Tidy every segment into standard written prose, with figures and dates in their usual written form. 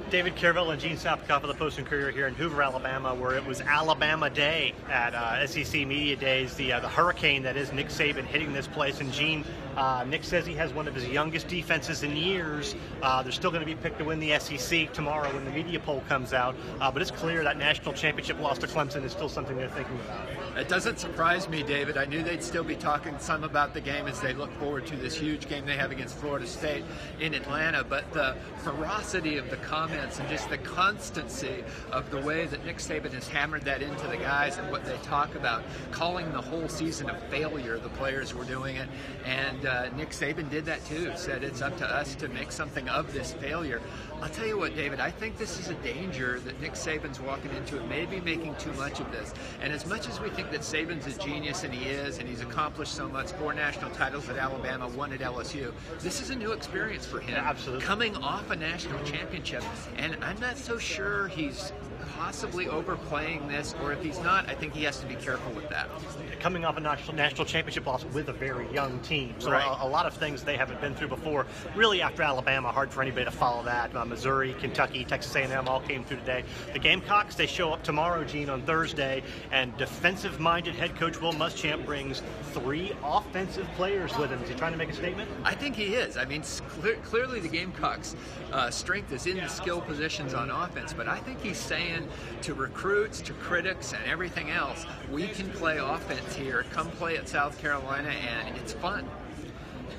David Caravello and Gene Sapakoff of the Post and Courier here in Hoover, Alabama, where it was Alabama Day at SEC Media Days. The hurricane that is Nick Saban hitting this place. And Gene, Nick says he has one of his youngest defenses in years. They're still going to be picked to win the SEC tomorrow when the media poll comes out. But it's clear that national championship loss to Clemson is still something they're thinking about. It doesn't surprise me, David. I knew they'd still be talking some about the game as they look forward to this huge game they have against Florida State in Atlanta. But the ferocity of the comments and just the constancy of the way that Nick Saban has hammered that into the guys and what they talk about, calling the whole season a failure, the players were doing it. And Nick Saban did that too, said it's up to us to make something of this failure. I'll tell you what, David, I think this is a danger that Nick Saban's walking into, and maybe making too much of this. And as much as we think that Saban's a genius, and he is, and he's accomplished so much, 4 national titles at Alabama, 1 at LSU, this is a new experience for him. Yeah, absolutely. Coming off a national championship, and I'm not so sure he's possibly overplaying this, or if he's not, I think he has to be careful with that. Coming off a national championship loss with a very young team. So right. a lot of things they haven't been through before. Really, after Alabama, hard for anybody to follow that. Missouri, Kentucky, Texas A&M all came through today. The Gamecocks, they show up tomorrow, Gene, on Thursday, and defensive-minded head coach Will Muschamp brings 3 offensive players with him. Is he trying to make a statement? I think he is. I mean, clearly the Gamecocks' strength is in the skill positions on offense, but I think he's saying to recruits, to critics, and everything else, we can play offense here. Come play at South Carolina, and it's fun.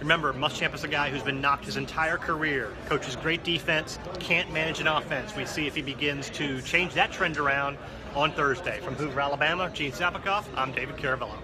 Remember, Muschamp is a guy who's been knocked his entire career. Coaches great defense, can't manage an offense. We see if he begins to change that trend around on Thursday. From Hoover, Alabama, Gene Sapakoff, I'm David Caravello.